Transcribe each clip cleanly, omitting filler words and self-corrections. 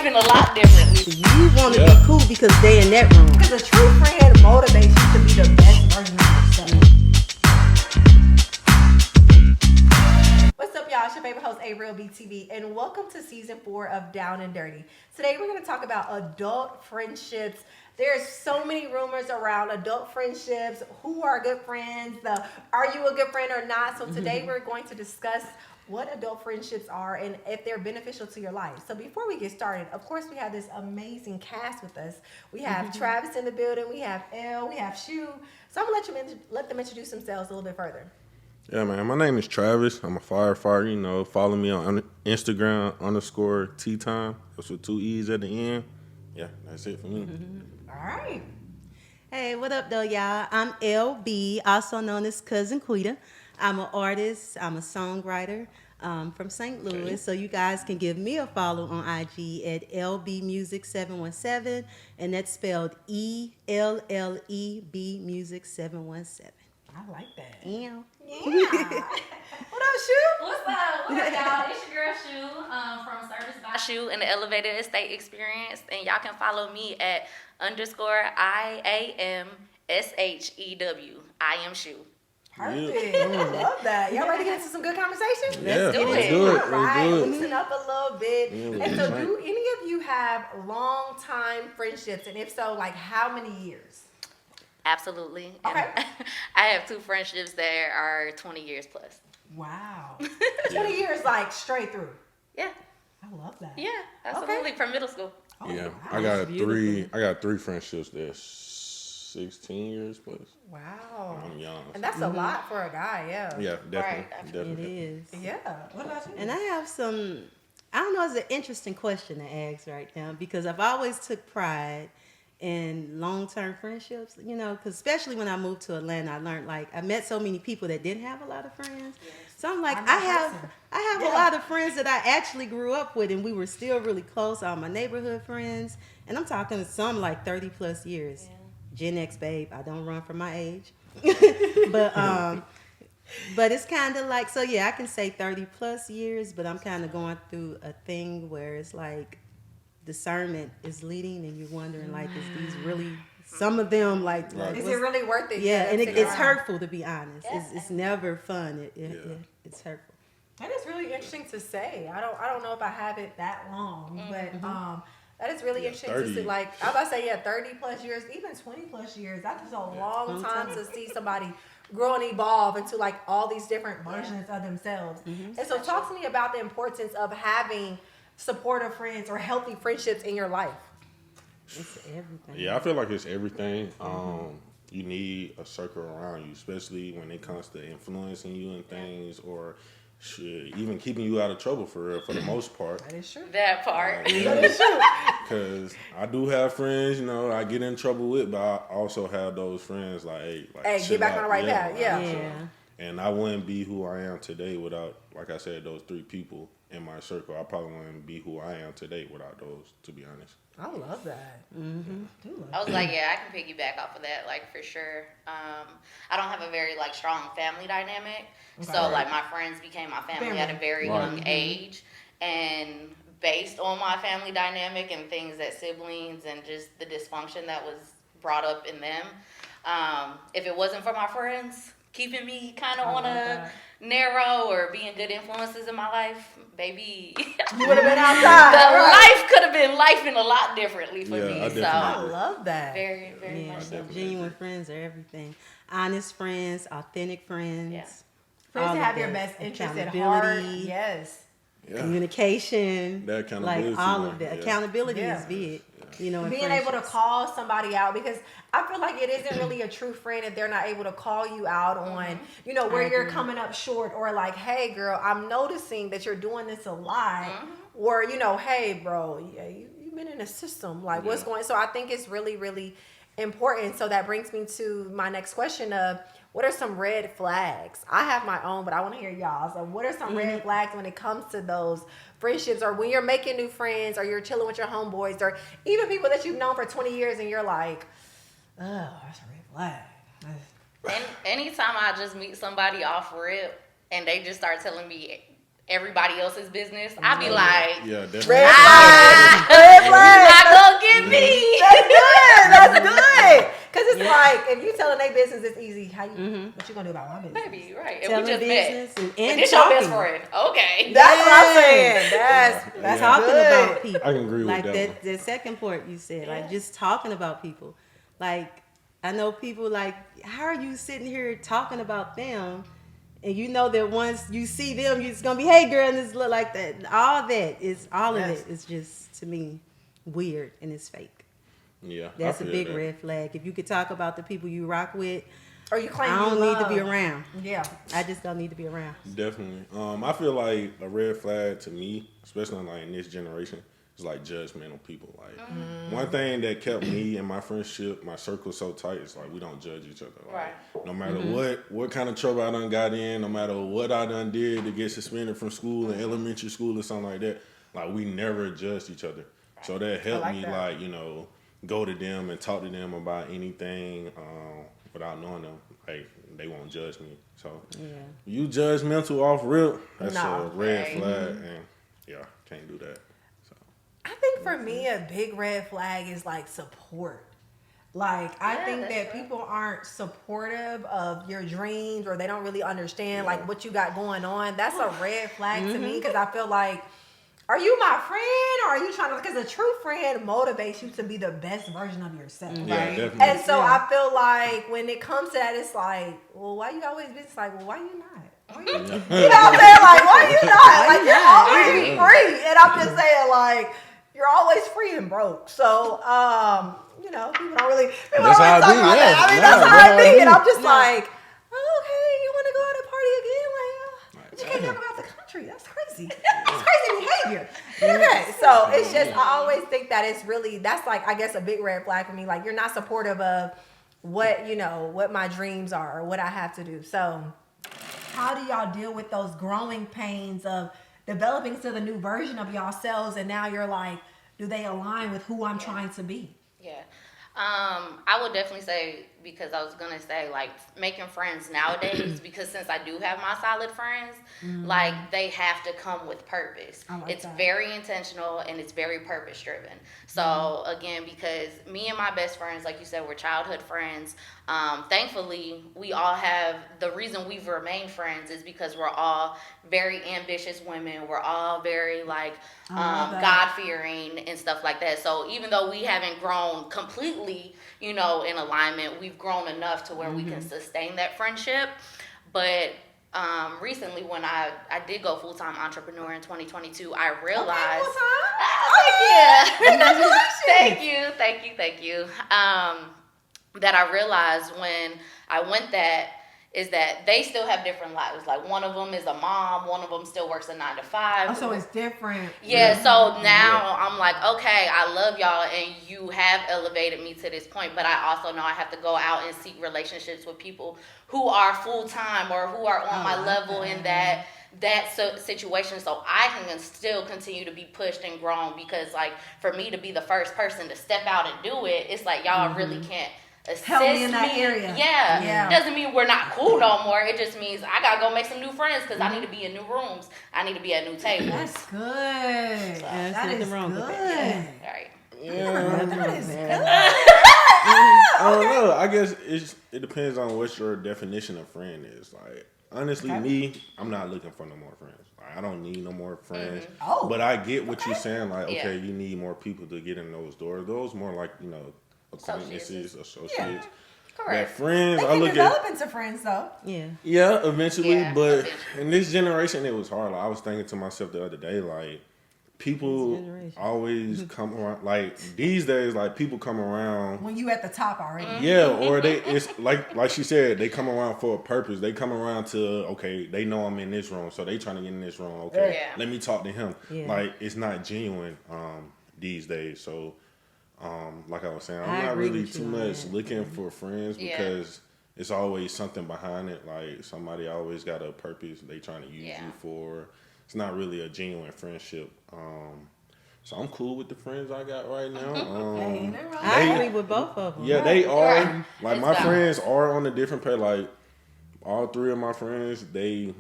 in a lot differently. You want to be cool because they in that room. Because a true friend motivates you to be the best version of yourself. What's up, y'all? It's your favorite host, AybrielBTV, and welcome to season 4 of Down and Dirty. Today, we're going to talk about adult friendships. There's so many rumors around adult friendships. Who are good friends? Are you a good friend or not? So today, we're going to discuss what adult friendships are and if they're beneficial to your life. So before we get started, of course, we have this amazing cast with us. We have Travis in the building. We have Elle. We have Shew. So I'm going to let them introduce themselves a little bit further. Yeah, man. My name is Travis. I'm a firefighter. You know, follow me on Instagram _TeaTime. That's with 2 E's at the end. Yeah, that's it for me. All right. Hey, what up, though, y'all? I'm Elle B, also known as Cousin Quita. I'm an artist. I'm a songwriter from St. Louis. Okay. So you guys can give me a follow on IG at LBmusic717, and that's spelled ELLEB Music717. I like that. Yeah. What up, Shew? What's up? What up, y'all? It's your girl Shew from Service by Shew and the Elevated Estate Experience. And y'all can follow me at _IAMSHEW. I am Shew. Perfect. I love that. Y'all ready to get into some good conversation? Yeah, do let's it. do it. All right, Let's do it. loosen up a little bit. Yeah, And so, right. do any of you have long time friendships? And if so, like how many years? Absolutely. Okay. And I have 2 friendships that are 20 years plus. Wow. 20 years, like straight through. Yeah. I love that. Yeah, absolutely. From middle school. Oh, Yeah, wow. I got beautiful. I got 3 friendships that's 16 years plus. Wow. I'm young. And that's a lot for a guy, yeah. Yeah, definitely. Right. It Definitely. is. Yeah. What about you? And I have some, I don't know, it's an interesting question to ask right now because I've always took pride in long-term friendships, you know, because especially when I moved to Atlanta, I learned, like, I met so many people that didn't have a lot of friends. Yes. So I'm like, I have a lot of friends that I actually grew up with, and we were still really close, all my neighborhood friends. And I'm talking some like 30 plus years. Yeah. Gen X, babe. I don't run from my age. But it's kind of like, so yeah, I can say 30 plus years, but I'm kind of going through a thing where it's like discernment is leading and you're wondering, like, is these really, some of them, like Is it really worth it? yeah, and it's around. hurtful, to be honest. Yeah. It's never fun. It's hurtful. That is really interesting to say. I don't know if I have it that long, but that is really interesting 30. to see. Like I was about to say, 30 plus years, even 20 plus years. That's just a long time to see somebody grow and evolve into like all these different versions of themselves. And so, talk to me about the importance of having supportive friends or healthy friendships in your life. It's everything. Yeah, I feel like it's everything. You need a circle around you, especially when it comes to influencing you in things or even keeping you out of trouble for real, for the most part. That is true. That part. Because I do have friends, you know, I get in trouble with, but I also have those friends like, hey, Get chill back out. on the right path. Yeah. Yeah. And I wouldn't be who I am today without, like I said, those 3 people in my circle. I probably wouldn't be who I am today without those, to be honest. I love that. I was like, yeah, I can piggyback off of that, like, for sure. I don't have a very, like, strong family dynamic. Okay. So, like, my friends became my family at a very young age. And based on my family dynamic and things that siblings and just the dysfunction that was brought up in them, if it wasn't for my friends keeping me kind of on a narrow or being good influences in my life, baby, You would have been outside. life could have been lifing a lot differently for me. I So definitely love that. very, very Yeah, much so. genuine friends are everything. Honest friends, authentic friends. Yeah. Friends all that of have your that. best interest at heart. Accountability. Yes. Yeah. Communication, That accountability, like all man. of that. Yeah. Accountability Yeah. is big. You know, in Being able to friendships. call somebody out, because I feel like it isn't really a true friend if they're not able to call you out on, you know, where you're coming up short, or like, hey girl, I'm noticing that you're doing this a lot, or, you know, hey bro, yeah, you've been in the system, like what's going. So I think it's really, really important. So that brings me to my next question of, what are some red flags? I have my own, but I want to hear y'all. So what are some red flags when it comes to those friendships, or when you're making new friends, or you're chilling with your homeboys, or even people that you've known for 20 years and you're like, oh, that's a red flag. And anytime I just meet somebody off rip and they just start telling me everybody else's business, I'd be like, Yeah, definitely. Red flag. Red flag. you're not gonna get me. That's good. That's good. Cause it's like if you telling their business, it's easy. How you? What you gonna do about my business? Baby, right? And Telling we just business met. and This your talking. best friend, okay? That's what I'm saying. That's Talking good. about people. I can agree with like that the second part you said, like just talking about people. Like I know people like, how are you sitting here talking about them? And you know that once you see them, it's gonna be, hey girl, and it's look like that. All that is all of it is just to me weird and it's fake. Yeah, That's I a feel big that. red flag. If you could talk about the people you rock with, Or you claim I don't you need love. to be around. Yeah. I just don't need to be around. Definitely. I feel like a red flag to me, especially like in this generation, is like judgmental people. Like one thing that kept me and my friendship, my circle so tight is like we don't judge each other. Like, Right. no matter what kind of trouble I done got in, no matter what I done did to get suspended from school in elementary school or something like that, like we never judged each other. So that helped like me that. like, go to them and talk to them about anything without knowing them. Like they won't judge me. So you judgmental off rip, that's No. a red Right. flag, and yeah, can't do that. So I think for me, a big red flag is like support. Like, I think that's that right. people aren't supportive of your dreams or they don't really understand like what you got going on. That's a red flag to me because I feel like, are you my friend or are you trying to, because a true friend motivates you to be the best version of yourself. yeah, Right? definitely. And so I feel like when it comes to that, it's like, well, why you always be, it's like, well, why you not? Why you, you know what I'm saying? Like, why you not? Like, you're always free. And I'm just saying, like, you're always free and broke. So, people don't really, people That's don't how really talk it be, about yeah. that. I mean, Nah, that's how that's I how be. it And be. I'm just like, oh, okay, you want to go out and party again? Like, but you can't talk about the country. That's crazy. That's crazy behavior. Okay, so it's just, I always think that it's really, that's like, I guess, a big red flag for me. Like, you're not supportive of what my dreams are or what I have to do. So how do y'all deal with those growing pains of developing to the new version of yourselves, and now you're like, do they align with who I'm trying to be? Yeah. I would definitely say, because I was gonna say, like, making friends nowadays, because since I do have my solid friends, like, they have to come with purpose. I like It's that. very intentional and it's very purpose driven. So again, because me and my best friends, like you said, we're childhood friends. Thankfully, we all have, the reason we've remained friends is because we're all very ambitious women. We're all very like God-fearing and stuff like that. So even though we haven't grown completely, in alignment, we've grown enough to where we can sustain that friendship. But recently, when I did go full-time entrepreneur in 2022, I realized, thank you. That I realized when I went is that they still have different lives. Like, one of them is a mom, one of them still works a 9 to 5. Oh, so it's different. Yeah, so now I'm like, okay, I love y'all and you have elevated me to this point, but I also know I have to go out and seek relationships with people who are full-time or who are on my level in that situation, so I can still continue to be pushed and grown, because like, for me to be the first person to step out and do it, it's like y'all really can't assist Help me in that area. Yeah. Doesn't mean we're not cool no more. It just means I gotta go make some new friends because I need to be in new rooms. I need to be at new tables. That's good. There's That is nothing wrong good. with that. All right. yeah, That is good. I don't know. I guess it depends on what your definition of friend is. Like, honestly, me, I'm not looking for no more friends. Like, I don't need no more friends. Oh. But I get what you're saying. Like, Yeah. okay, you need more people to get in those doors. Those more like, acquaintances, associates. Correct. That friends, They I can look develop at. into friends though. Yeah. Eventually. Yeah, But eventually. in this generation, it was hard. Like, I was thinking to myself the other day, like, people always come around. Like, these days, like, people come around. When you at the top already. Yeah, or it's like she said, they come around for a purpose. They come around to, okay, they know I'm in this room, so they trying to get in this room. Okay, Yeah. let me talk to him. Yeah. Like, it's not genuine these days. So, like I was saying, I'm I not agree really with you too on much that. looking for friends Yeah. because it's always something behind it. Like, somebody always got a purpose they trying to use you for. It's not really a genuine friendship. So I'm cool with the friends I got right now. I agree with both of them. Yeah, they are. Right. Like, It's my valid. friends are on a different page. Like, all three of my friends,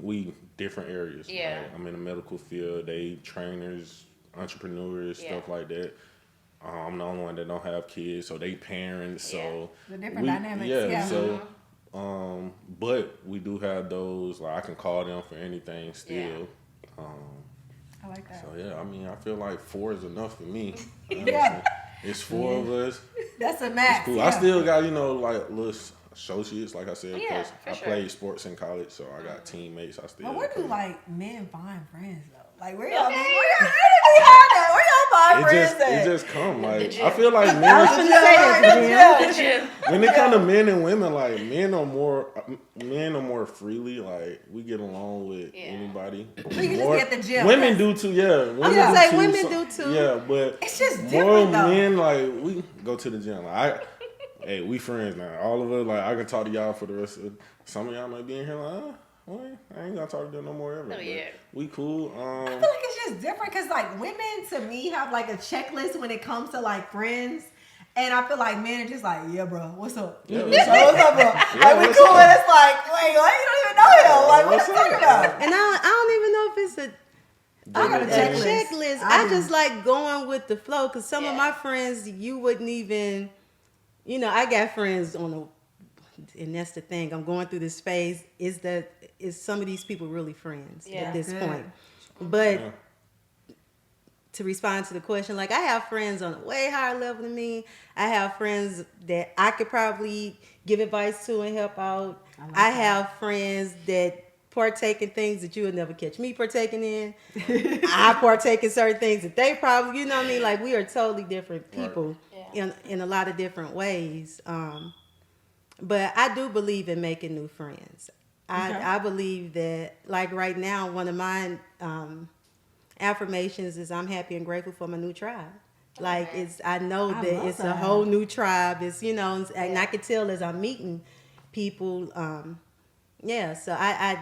we different areas. Yeah. Like, I'm in the medical field. They trainers, entrepreneurs, stuff like that. I'm the only one that don't have kids, so they parents. So the different dynamics. Yeah. So, but we do have those. Like I can call them for anything still. I like that. So yeah, I mean, I feel like 4 is enough for me. Yeah. It's 4 of us. That's a max. It's cool. Yeah. I still got, like little associates, like I said, Yeah, because for I sure. played sports in college, so I got teammates. I still. But where do play. like men find friends though? Like where y'all where y'all find friends It at? just come like gym. I feel like I was men. finna say that, Jim. When it come to men and women, like men are more freely. Like we get along with anybody. So you just get the gym. Women do too. Yeah, I'm gonna say women so- do too. Yeah, but It's just more different though. men like we go to the gym. Like hey, we friends now. All of us like I can talk to y'all for the rest of. Some of y'all might be in here like, well, I ain't gonna talk to them no more ever. Oh, yeah. We cool. I feel like it's just different because like women to me have like a checklist when it comes to like friends. And I feel like men are just like, yeah, bro, what's up? Yeah, What's up, bro? Like, we what's cool. up? And it's like, wait, what? You don't even know him. Like, what What's you talking up? about? And I don't even know if it's I got a a checklist. checklist. I I do. just like going with the flow because some of Yeah. my friends, you wouldn't even, I got friends and that's the thing. I'm going through this phase. Is some of these people really friends Yeah. at this Good. point? But Yeah. to respond to the question, like I have friends on a way higher level than me. I have friends that I could probably give advice to and help out. I have friends that partake in things that you would never catch me partaking in. I partake in certain things that they probably, you know what I mean? Like we are totally different people in a lot of different ways. But I do believe in making new friends. I believe that, like right now, one of my affirmations is I'm happy and grateful for my new tribe. Like I know I that love it's a that. whole new tribe. It's and I can tell as I'm meeting people. So I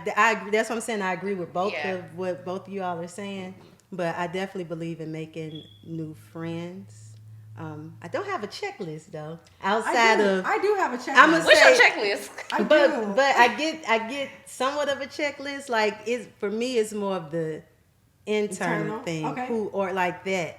that's what I'm saying. I agree with both of what both of you all are saying, but I definitely believe in making new friends. I don't have a checklist though. Outside of I do have a checklist. I'ma What's say- your checklist? I do. but I get somewhat of a checklist. Like for me, it's more of the internal thing, Okay. who or like that,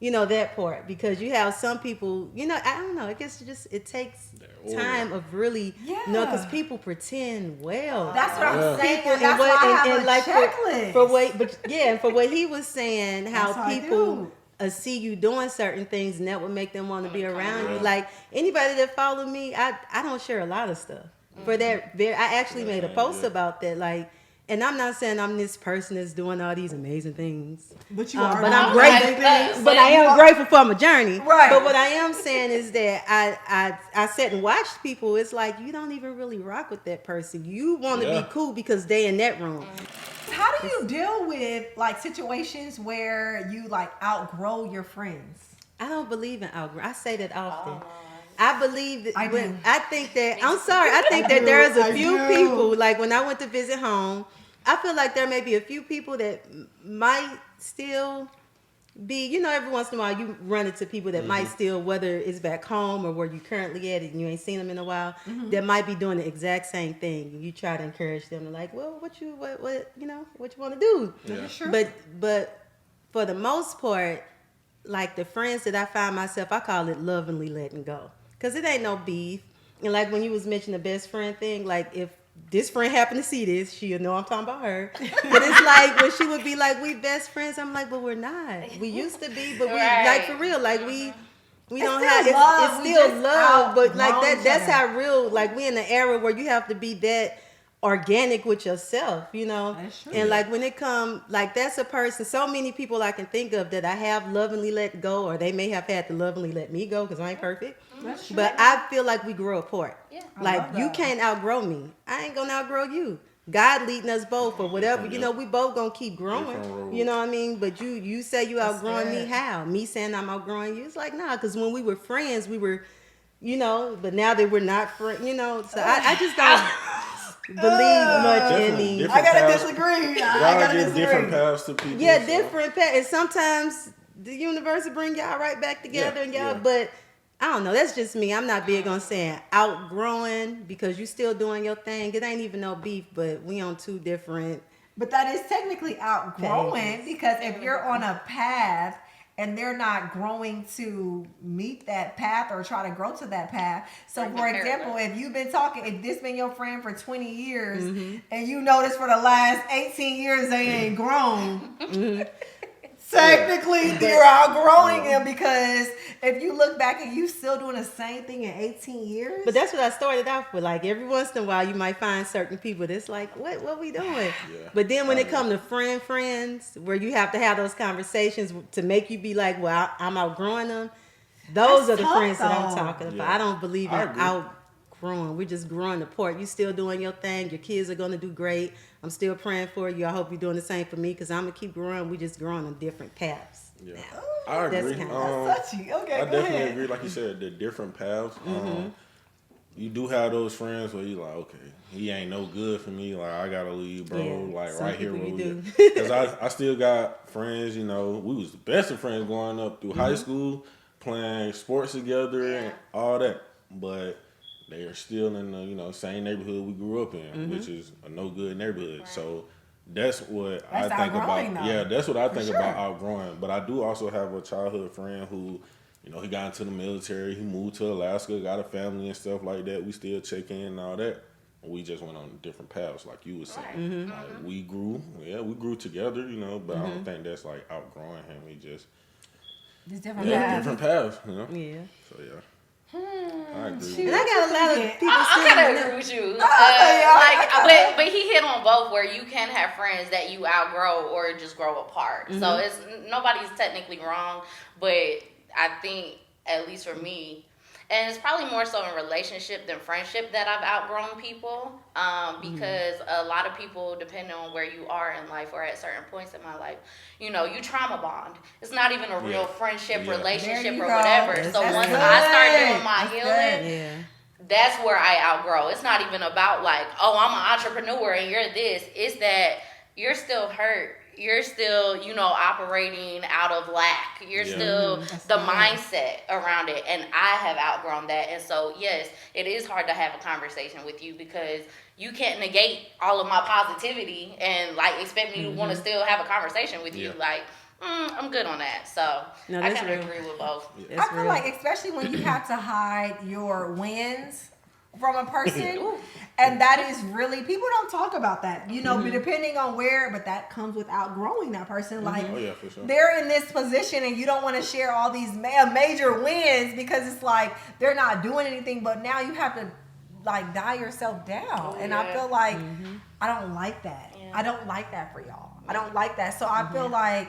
that part, because you have some people, I don't know. I guess it takes time of really, because people pretend well. That's what I'm saying. People That's why I have a checklist. For what he was saying, how That's what I people do. see you doing certain things, and that would make them want to be around you. Like anybody that follow me, I don't share a lot of stuff. For that, I actually made a post about that. Like, and I'm not saying I'm this person that's doing all these amazing things, But you are. but not I'm amazing grateful. things. But I am grateful for my journey. Right. But what I am saying is that I sat and watched people. It's like you don't even really rock with that person. You want to be cool because they in that room. How do you deal with like situations where you like outgrow your friends? I don't believe in outgrow. I say that often. I believe that I do. I think that I'm sorry. I think that there's a few people, like when I went to visit home, I feel like there may be a few people that might still be, every once in a while you run into people that might still, whether it's back home or where you currently at and you ain't seen them in a while, that might be doing the exact same thing. And you try to encourage them to like, well, what you want to do? Yeah. Sure. But for the most part, like the friends that I find myself, I call it lovingly letting go. Because it ain't no beef. And like when you was mentioning the best friend thing, like if this friend happened to see this, she'll know I'm talking about her. But it's like when she would be like, we best friends, I'm like, but we're not. We used to be, but we like for real, like we don't have still love. it's We still just love, but like outgrown that's each how real, like we in the era where you have to be that organic with yourself, That's true. and like when it come, like that's a person, so many people I can think of that I have lovingly let go, or they may have had to lovingly let me go because I ain't perfect. That's true. But I feel like we grow apart. Yeah. Like love you that. can't outgrow me. I ain't gonna outgrow you. God leading us both or whatever. We both gonna keep growing. Different roads. You know what I mean? But you say you outgrowing me. good. How? Me saying I'm outgrowing you? It's like nah, because when we were friends, we were, but now that we're not friends, So I just don't believe much in the. Different I gotta paths. disagree. I Y'all gotta give disagree. different paths to people. Yeah, so. different paths. And sometimes the universe will bring y'all right back together, and y'all. Yeah. But I don't know. That's just me. I'm not big on saying outgrowing because you still doing your thing. It ain't even no beef, but we on two different. But that is technically outgrowing Pages. because if you're on a path and they're not growing to meet that path or try to grow to that path. So Like for the example, parallel. if you've been talking, if this been your friend for 20 years Mm-hmm. and you notice for the last 18 years they ain't grown, technically you're outgrowing them because if you look back and you still doing the same thing in 18 years. But that's what I started off with. Like every once in a while, you might find certain people that's like, what we doing? Yeah. But then when I it comes to friends, where you have to have those conversations to make you be like, well, I'm outgrowing them. Those That's are the tough, friends that I'm though. talking about. Yeah. I don't believe I in agree. outgrowing. We're just growing apart. You still doing your thing. Your kids are going to do great. I'm still praying for you. I hope you're doing the same for me because I'm going to keep growing. We just growing on different paths. Yeah, Ooh, I That's agree. kinda- That's touchy. Okay, I go definitely ahead. agree. Like you said, the different paths. You do have those friends where you like, okay, he ain't no good for me. Like I gotta leave, bro. Yeah, like some right here, people where you we do. Because I still got friends. You know, we was the best of friends growing up through high school, playing sports together and all that. But they are still in the same neighborhood we grew up in, which is a no good neighborhood. So that's what That's I think outgrowing, about. though. Yeah, that's what I think sure. about outgrowing. But I do also have a childhood friend who, he got into the military. He moved to Alaska, got a family and stuff like that. We still check in and all that. We just went on different paths, like you were saying. Like we grew together, but I don't think that's like outgrowing him. We just different different paths, Yeah. So yeah. I agree. Shoot. And I got a lot of people I still kind in of there. agree with you. I But he hit on both where you can have friends that you outgrow or just grow apart. So it's nobody's technically wrong, but I think at least for me, and it's probably more so in relationship than friendship that I've outgrown people. Because a lot of people, depending on where you are in life or at certain points in my life, you trauma bond. It's not even a real friendship, Yeah. relationship, There you or go. whatever. That's So good. once I start doing my That's healing, good. Yeah. that's where I outgrow. It's not even about like, oh, I'm an entrepreneur and you're this. It's that you're still hurt. You're still, operating out of lack. You're Yeah. still That's the good. mindset around it. And I have outgrown that. And so, yes, it is hard to have a conversation with you because you can't negate all of my positivity and like expect me to want to still have a conversation with you. Yeah. Like, I'm good on that. So No, I that's kind of real. agree with both. That's I feel real. like, especially when you have to hide your wins from a person, and that is really, people don't talk about that, but depending on where, but that comes with outgrowing that person. Like, Oh yeah, for sure. they're in this position and you don't want to share all these major wins because it's like they're not doing anything, but now you have to like die yourself down. And I feel like I don't like that. Yeah. I don't like that for y'all. I don't like that. So I feel like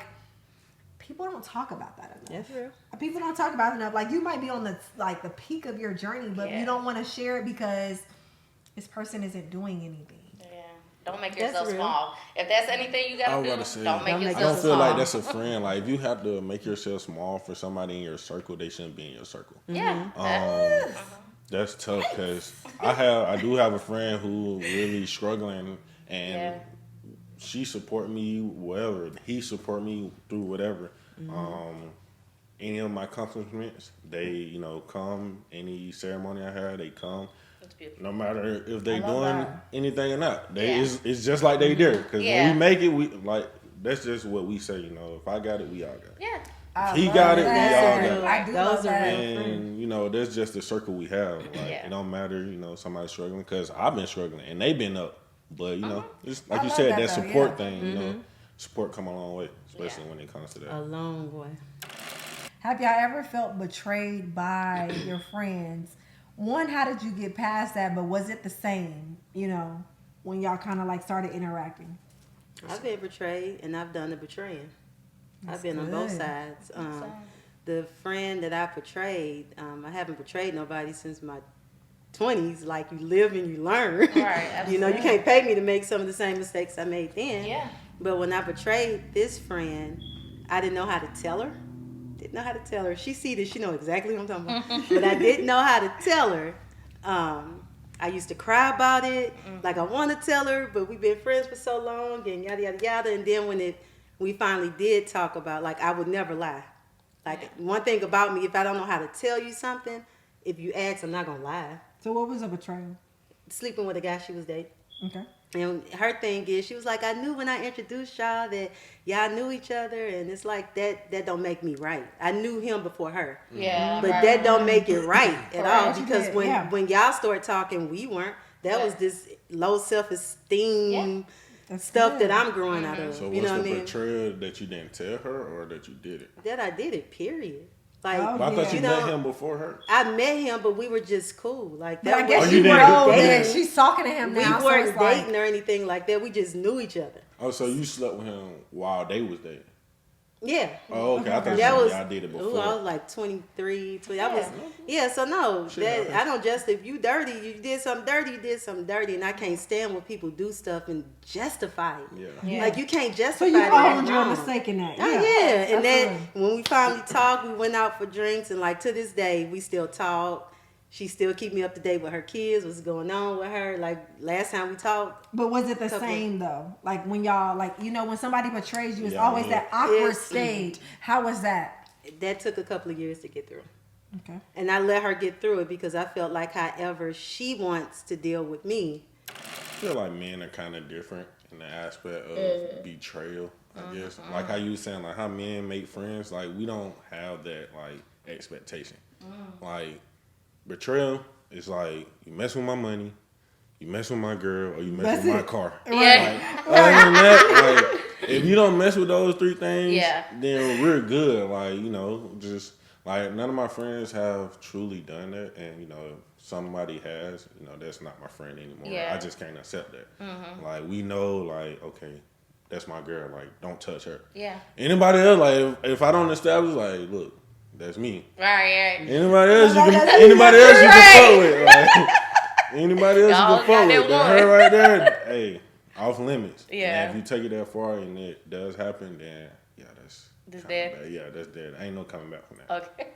people don't talk about that enough. That's real. People don't talk about it enough. Like, you might be on the peak of your journey, but Yeah. you don't want to share it because this person isn't doing anything. Yeah. Don't make That's yourself real. small. If that's anything you I gotta was do, about to say, don't make don't make I don't yourself feel small. like that's a friend. Like if you have to make yourself small for somebody in your circle, they shouldn't be in your circle. Yeah. That's tough because I do have a friend who really struggling and Yeah. she support me whatever. He support me through whatever. Any of my accomplishments, they come. Any ceremony I have, they come. That's beautiful. No matter if they I love doing that. anything or not, they Yeah. it's just like they there. Because Yeah. when we make it, we like that's just what we say. If I got it, we all got it. Yeah. I He love got it, we that. all got it. I do Those love are that. real. And that's just the circle we have. Like Yeah. it don't matter, somebody struggling because I've been struggling and they've been up. But it's like I you love said, that that though, support yeah. thing. Support come a long way, especially Yeah. when it comes to that. A long way. Have y'all ever felt betrayed by your friends? One, how did you get past that? But was it the same, when y'all kind of like started interacting? I've been betrayed and I've done the betraying. I've been on both good. sides. The friend that I betrayed, I haven't betrayed nobody since my 20s. Like, you live and you learn. Right, You can't pay me to make some of the same mistakes I made then. Yeah. But when I betrayed this friend, I didn't know how to tell her. She see this, she know exactly what I'm talking about. But I didn't know how to tell her. I used to cry about it. Like, I want to tell her, but we've been friends for so long and yada, yada, yada. And then when we finally did talk about, like, I would never lie. Like one thing about me, if I don't know how to tell you something, if you ask, I'm not gonna lie. So what was a betrayal? Sleeping with a guy she was dating. Okay. And her thing is, she was like, I knew when I introduced y'all that y'all knew each other, and it's like that don't make me right. I knew him before her. Yeah. But that don't make it right at all, Correct. because when y'all started talking, we weren't. That was this low self-esteem stuff that I'm growing out of. So you know what's what I the mean? betrayal that you didn't tell her or that you did it? That I did it, period. Like, But I thought you know, met him before her. I met him, but we were just cool. Like But I that. guess Oh, you you didn't know do that that. she's talking to him We now. weren't so it's like, dating or anything like that. We just knew each other. Oh, so you slept with him while they was dating? Yeah. Oh, okay. I thought That you said was, y'all did it before. ooh, I was like 23, 20. I was, so no, Shit that happens. I don't just, if you dirty, you did something dirty, and I can't stand when people do stuff and justify it. Yeah. Like you can't so justify you it. owned as your wrong. mistake in that. Oh, yeah. And then absolutely. when we finally talked, we went out for drinks, and like to this day, we still talk. She still keep me up to date with her kids, what's going on with her. Like last time we talked. But was it the Couple. same though? Like when y'all, like, you know, when somebody betrays you, it's Yeah, always yeah. that awkward It's- stage. How was that? That took a couple of years to get through. Okay. And I let her get through it because I felt like however she wants to deal with me. I feel like men are kind of different in the aspect of betrayal, I guess. Like how you was saying, like how men make friends, like we don't have that like expectation. Like betrayal is like you mess with my money, you mess with my girl, or you mess That's with my it. car. Yeah. Other than that, like if you don't mess with those three things, Yeah. then we're good. Like, you know, just like none of my friends have truly done that, and you know, if somebody has, you know, that's not my friend anymore. Yeah. I just can't accept that. Like we know, like okay, that's my girl. Like don't touch her. Yeah. Anybody else, like if I don't establish, like look, that's me. Right. Anybody else you That's can, anybody else you can fuck with. Like, anybody else Y'all you can fuck got with. that But one. her right there, hey, off limits. Yeah. And if you take it that far and it does happen, then yeah, that's That's kinda dead. bad. Yeah, that's dead. Ain't no coming back from that. Okay.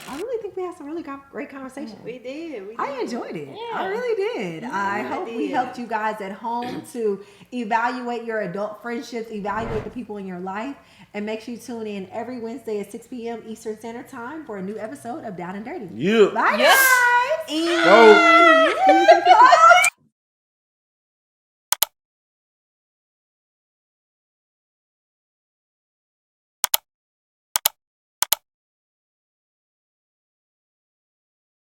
I really think we had some really great conversation. We did. I enjoyed it. Yeah. I really did. I hope we did. helped you guys at home to evaluate your adult friendships, evaluate the people in your life, and make sure you tune in every Wednesday at 6 p.m. Eastern Standard Time for a new episode of Down and Dirty. Yeah. Bye, Yeah. guys. Go. Bye.